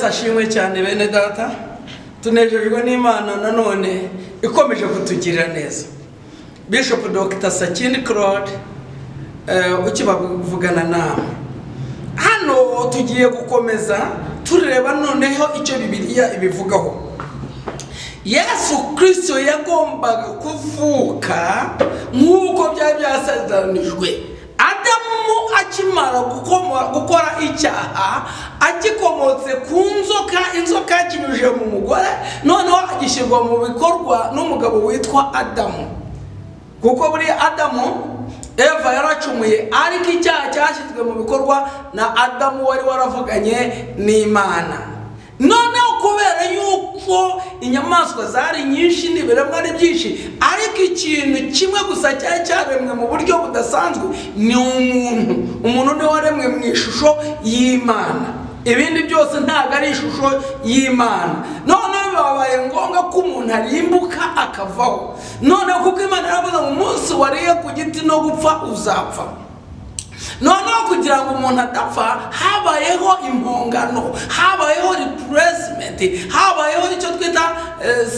Ashimwe cyane bene data, tunejejwe n'Imana nanone ikomeje kutugirira neza. Bishop Dr. Sakindi Claude ukibavugana nawe. Hano tugiye gukomeza tureba noneho icyo Bibiliya ibivugaho. Yesu Kristo yagombaga kuvuka nk'uko byari byasezeranijwe. Adamu akimara gukora icyaha agikomotse ku inzoka yakinyujije mu mugore, noneho agishyirwa mu bikorwa n'umugabo witwa Adamu. Kuko buri Adamu Eva yaracumuye, ariko icyaha cyashyizwe mu bikorwa na Adamu wari waravuganye n'Imana. Noneho kubera yuko inyamaswa zari nyinshi n'ibiremwa ari byinshi, ariko ikintu kimwe gusa cyaremwe mu buryo budasanzwe ni umuntu niwe waremwe mu ishusho y'Imana. Ibindi byose ntabwo ari ishusho y'Imana. Noneho babaye ngombwa ko umuntu arimbuka akavaho. Noneho kuko Imana yaravuze ngo umunsi wariye ku giti no gupfa uzapfa. Noneho kugira ngo umuntu adapfa habayeho impongano, habayeho replacement, habayeho icyo twita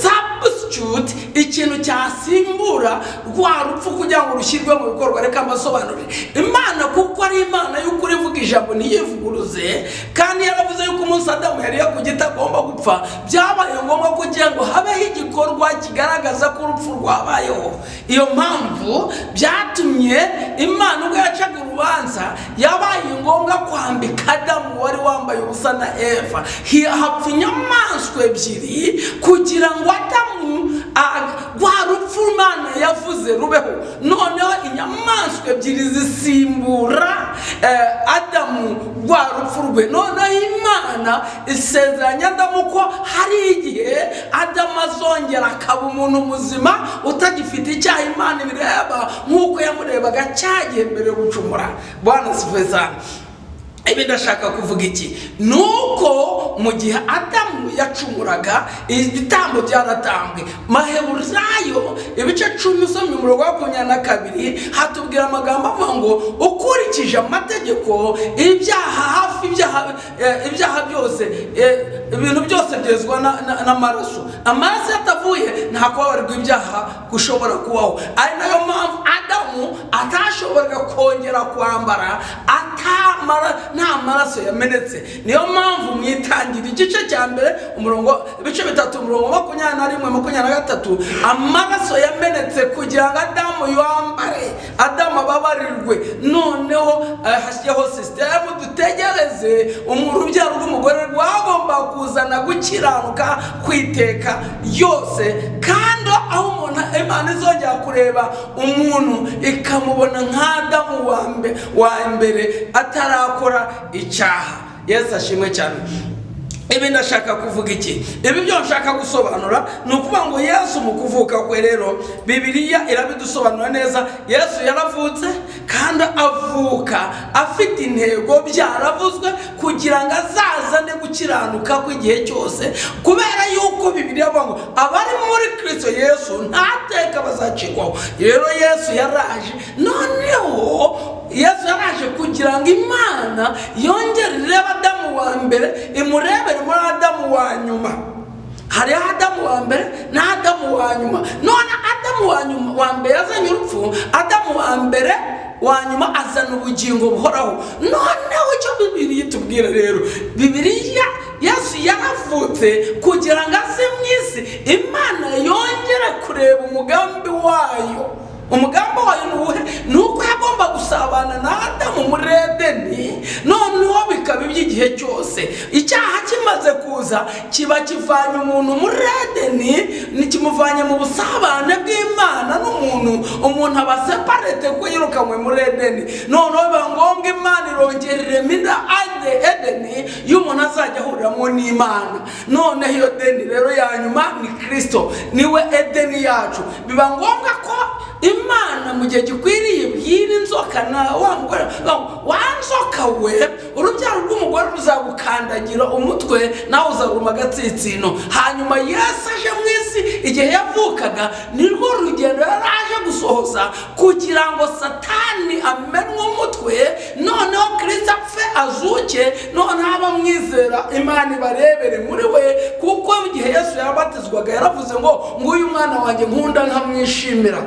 substitute, ikintu cyasimbura rwa rupfu kugira ngo rushyirwe mu bikorwa. Reka amasobanurire. Imana kuko ari Imana y'ukuri ivuga ijambo ntiyivuguruze, kandi yaravuze yuko umunsi Adamu yariye ku giti agomba gupfa, byabaye ngombwa kugira ngo habeho igikorwa kigaragaza ko urupfu rwabayeho. Iyo mpamvu byatumye Imana ubwo yacaga urubanza yabaye ngombwa kwambika Adamu wari wambaye ubusa na Eva. Hapfa inyamaswa ebyiri kugira ngo Adamu rwa rupfu Imana yavuze rubeho. Noneho inyamaswa ebyiri zisimbura Adamu rwa rupfu rwe. Noneho Imana isezeranya Adamu ko hari igihe Adamu azongera akaba umuntu muzima utagifite icyaha Imana ibireba nk'uko yamurebaga cyagiye mbere yo gucumura. Bwana sifeza. Ibi ndashaka kuvuga iki? Nuko mu gihe Adamu yacumuraga ibitambo byaratambwe. Maheburayo ibice 10:22 hatubwira amagambo avuga ngo ukurikije amategeko ibyaha byose ibintu byose byezwa n'amaraso. Amaraso yatavuye nta kubabarirwa ibyaha gushobora kubaho. Ari nayo mpamvu Adamu atashoboraga kongera kwambara nta maraso yamenetse. Niyo mpamvu mwitangira igice cya mbere ibice 3:21-23 amaraso yamenetse kugira ngo Adamu yambare, Adamu ababarirwe. Noneho hashyiyeho system dutegereze urubyaro rw'umugore rwagomba kuzana gukiranuka kwiteka yose. Kandi aho umuntu Imana izongera kureba umuntu ikamubona nk'Adamu wa mbere atarakora icyaha. Yesu ashimwe cyane. Ibi ndashaka kuvuga iki? Ibi byo nshaka gusobanura ni ukuvuga ngo Yesu mu kuvuka kwe rero Bibiliya irabidusobanura neza. Yesu yaravutse kandi avuka afite intego byaravuzwe kugira ngo azazane gukiranuka kw'igihe cyose, kubera yuko Bibiliya avuga ngo abari muri Kristo Yesu ntateka bazacirwaho. Rero Yesu yaraje, noneho Yesu yaraje kugira ngo Imana yongere irebe Adamu wa mbere imurebere muri Adamu wa nyuma. Hari Adamu wa mbere na Adamu wa nyuma. None Adamu wa mbere azanye urupfu, Adamu wa mbere wa nyuma azana ubugingo buhoraho. Noneho icyo Bibiliya itubwira rero, Bibiliya Yesu yaravutse kugira ngo aze mu isi Imana yongere kureba umugambi wayo. Umugambi wayo nuko yagomba gusabana na Adamu muri Edeni. Noneho bikaba iby'igihe cyose. Icyaha kimaze kuza kiba kivanye umuntu muri Edeni, nikimuvanye mu busabane bw'Imana n'umuntu. Umuntu aba separate ko yirukanywe muri Edeni. Noneho biba ngombwa Imana irongerere minda Edeni y'umuntu azajya ahuriramo n'Imana. Noneho iyo Edeni rero ya nyuma ni Kristo, niwe Edeni yacu. Biba ngombwa ko Imana mu gihe gikwiriye bwira inzoka na wa mugore wanzoka we, urubyaro rw'umugore ruzagukandagira umutwe nawe uzaguma agatsitsino. Hanyuma Yesu aje mu isi isi igihe yavukaga nirwo rugendo yaraje gusohoza kugira ngo Satani amenwe umutwe, noneho Kristo apfe azuke, noneho abamwizera Imana ibarebere muri we, kuko igihe Yesu yabatizwaga yaravuze ngo nguyu mwana wanjye nkunda nkamwishimira.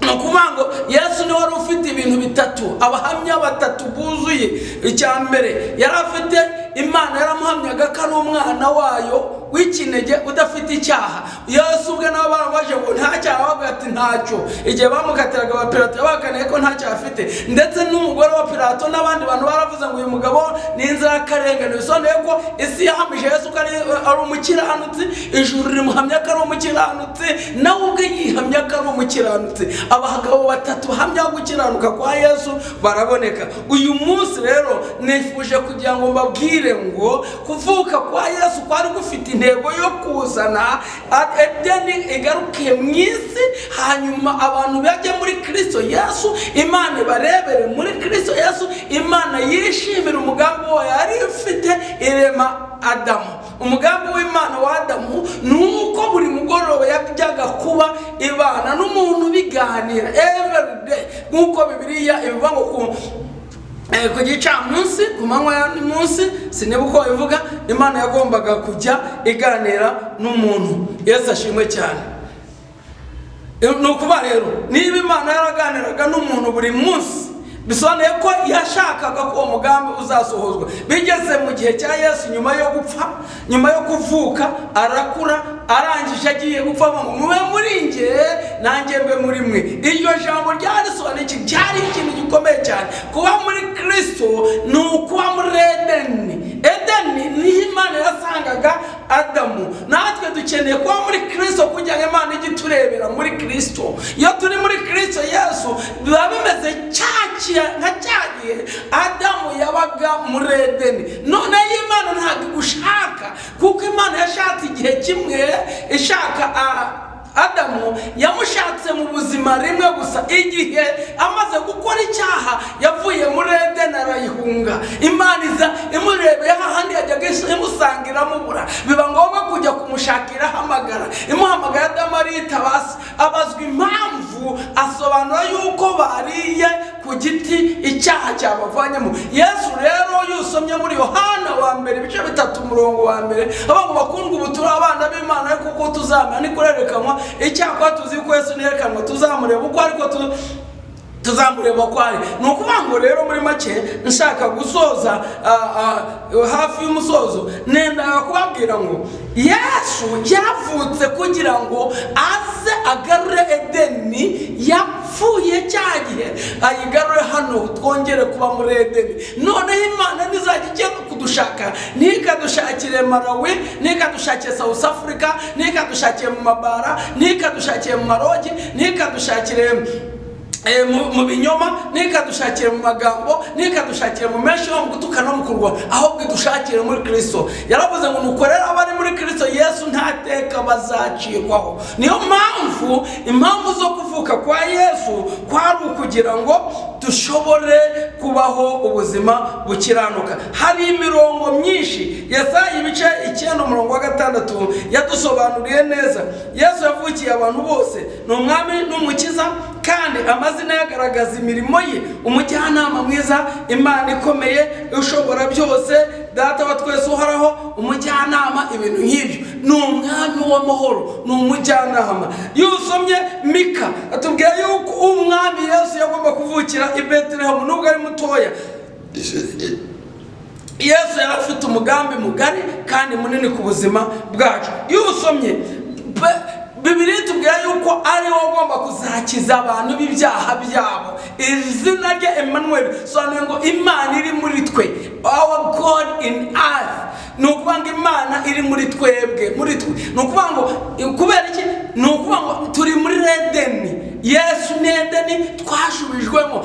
Nukuvuga Yesu ni wari ufite ibintu bitatu, abahamya batatu buzuye. Icya mbere yari afite Imana yaramuhamyaga ko ari umwana wayo w'ikinege udafite icyaha. Yesu ubwe nabo barabaje ngo nta cyaha, bavuga ati ntacyo. Igihe bamukatiraga ba Pilato bakaniye ko nta cyaha afite, ndetse n'umugore wa Pilato n'abandi bantu baravuze ngo uyu mugabo ni inzirakarengane. Bisobanuye ko isi yahamije Yesu ko ari umukiranutsi, ijuru rimuhamya ko ari umukiranutsi, nawe ubwe yihamya ko ari umukiranutsi. Abagabo batatu bahamya gukiranuka kwa Yesu baraboneka. Uyu munsi rero nifuje kugira ngo mbabwire ngo kuvuka kwa Yesu kwari gufite intego yo kuzana Edeni igarukiye mu isi, hanyuma abantu bajye muri Kristo Yesu, Imana barebere muri Kristo Yesu, Imana yishimira umugambi wayo yari ifite irema Adamu. Umugambi w'Imana wa Adamu nuko buri mugoroba yajyaga kuba ibana n'umuntu biganira every day, nkuko Bibiliya ivuga ngo ku gicamunsi, ku manywa ya munsi, siniba uko bivuga, Imana yagombaga kujya iganira n'umuntu. Yesu ashimwe cyane. Nukuba rero niba Imana yaraganiraga n'umuntu buri munsi, bisobanuye ko yashakaga ko umugambi uzasohozwa. Bigeze mu gihe cya Yesu, nyuma yo gupfa, nyuma yo kuvuka, arakura, arangije agiye gupfa, mube muri nge nanjye mbe muri mwe. Iryo jambo ryarisobanuye iki? Cyari ikintu gikomeye cyane. Kuba muri Kristo ni ukuba muri Edeni. Edeni ni Imana yasangaga Adamu. Natwe dukeneye kuba muri Kristo kugira ngo Imana ijye turebera muri Kristo. Iyo turi muri Kristo Yesu biba bimeze nka cyagiye Adamu yabaga muri Edeni. None Imana ntabwo igushaka, kuko Imana yashatse igihe kimwe ishaka Adamu, yamushatse mu buzima rimwe gusa. Igihe amaze gukora icyaha yavuye muri Edeni arayihunga. Imana iza imurebeye hahandi yajyaga imusangira mubura, biba ngombwa kujya kumushakira, hamagara. Imuhamagaye Adamu aritabase, abazwa impamvu, asobanura yuko bariye ku giti icyaha cyabavanyemo. Yesu rero yusomye muri Yohana wa mbere ibice 3 umurongo wa mbere, abantu bakundwa ubu turi abana b'Imana, kuko tuzamenya ni kurerekanwa icyaha, tuzi ko Yesu nerekanwa, tuzamureba uko ariko tuzamureba ko ari. Nukuvuga ngo rero muri make nshaka gusoza hafi y'umusozo, nenda kubabwira ngo Yesu yavutse kugira ngo aze agarure Edeni yapfuye cyagihe, ayigarure hano twongere kuba muri Edeni. None Imana nizajya igiye kudushaka, nikadushakire Malawi, nikadushakire South Africa, nikadushakire mu mabara, nikadushakire mu marogi, nikadushakire mu binyoma, nikadushakire mu magambo, nikadushakire mu menshi yo gutukana mu kurwa, ahubwo dushakire muri Kristo. Yaravuze ngo nukorera abari muri Kristo Yesu ntateka bazacirwaho. Niyo impamvu zo kuvuka kwa Yesu kwari ukugira ngo dushobore kubaho ubuzima bukiranuka. Hari imirongo myinshi, Yesaya ibice 9 umurongo wa 6 yadusobanuriye neza. Yesu yavukiye abantu bose, ni umwami n'umukiza, kandi amazina yagaragaza imirimo ye, umujyanama mwiza, Imana ikomeye, ushobora byose, Data wa twese uhoraho, umujyanama, ibintu nk'ibyo. Ni umwami w'amahoro, ni umujyanama. Yusomye Mika atubwira yuko umwami Yesu yagomba kuvukira i Betelehemu nubwo ari mutoya. Yesu yari afite umugambi mugari kandi munini ku buzima bwacu. Yusomye Bibiliya itubwira yuko ari we ugomba kuzakiza abantu b'ibyaha byabo. Izina rye Emmanuel sobanuye ngo Imana iri muri twe, our God in us. Nukuvuga ngo Imana iri muri twebwe, muri twe. Nukuvuga ngo kubera iki? Nukuvuga ngo turi muri Edeni. Yesu ni Edeni twashubijwemo.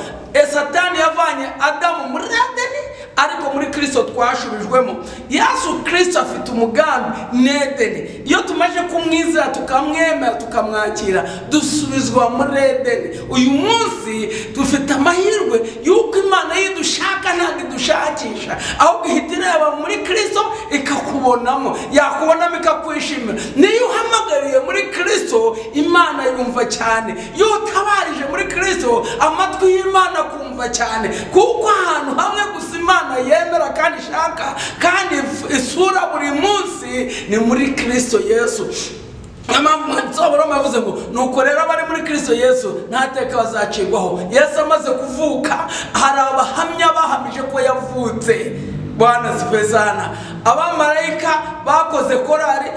Satani yavanye Adamu muri Edeni, ariko muri Kristo twashubijwemo. Yesu Kristo afite umugambi n'Edeni. Iyo tumaje kumwizera tukamwemera tukamwakira, dusubizwa muri Edeni. Uyu munsi dufite amahirwe yuko Imana yidushaka ntabwo idushakisha, ahubwo ihita ireba muri Kristo ikakubonamo, yakubonamo ikakwishimira. Niyo uhamagariye muri Kristo Imana yumva cyane. Iyo utabarije muri Kristo amatwi y'Imana kumva cyane, kuko ahantu hamwe gusa Imana yemera kandi ishaka kandi isura buri munsi ni muri Kristo Yesu. Abaroma yavuze ngo nuko rero abari muri Kristo Yesu nta teka bazacirwaho. Yesu amaze kuvuka hari abahamya bahamije ko yavutse. Bwana sifiwe sana. Abamarayika bakoze korari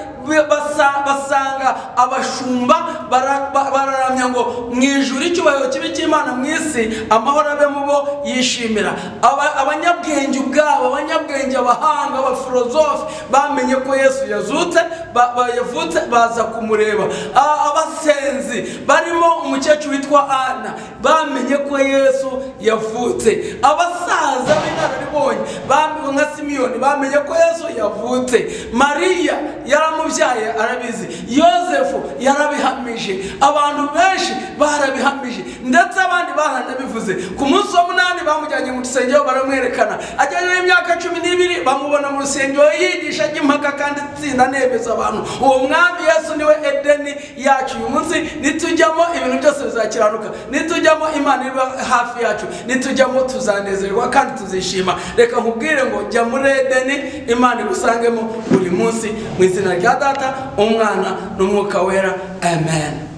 basanga abashumba bararamya ngo mwijuru icyubahiro kibi cy'Imana mwisi amahoro abe mubo yishimira. Abanyabwenge ubwabo, abanyabwenge, abahanga, abafilozofi bamenye ko Yesu yazutse, yavutse baza kumureba. Abasenzi barimo umukecuru witwa Ana bamenye ko Yesu yavutse. Abasaza b'inararibonye bamenye nka Simiyoni bamenye ko Yesu yavutse. Mariya yaramubyaye arabizi, Yosefu yarabihamije, abantu benshi barabihamije, ndetse abandi baranabivuze. Ku munsi wa 8 bamujyanye mu rusengero baramwerekana, ajyanye imyaka 12 bamubona mu rusengero yigisha impaka kandi tsinda nebeza abantu. Uwo mwami Yesu niwe Edeni yacu. Uyu munsi nitujyamo ibintu byose bizakiranuka, nitujyamo Imana iba hafi yacu, nitujyamo tuzanezerwa kandi tuzishima. Reka nkubwire ngo jya muri Edeni, Imana igusangemo buri munsi mu izina rya Data, Umwana n'Umwuka Wera. Amen.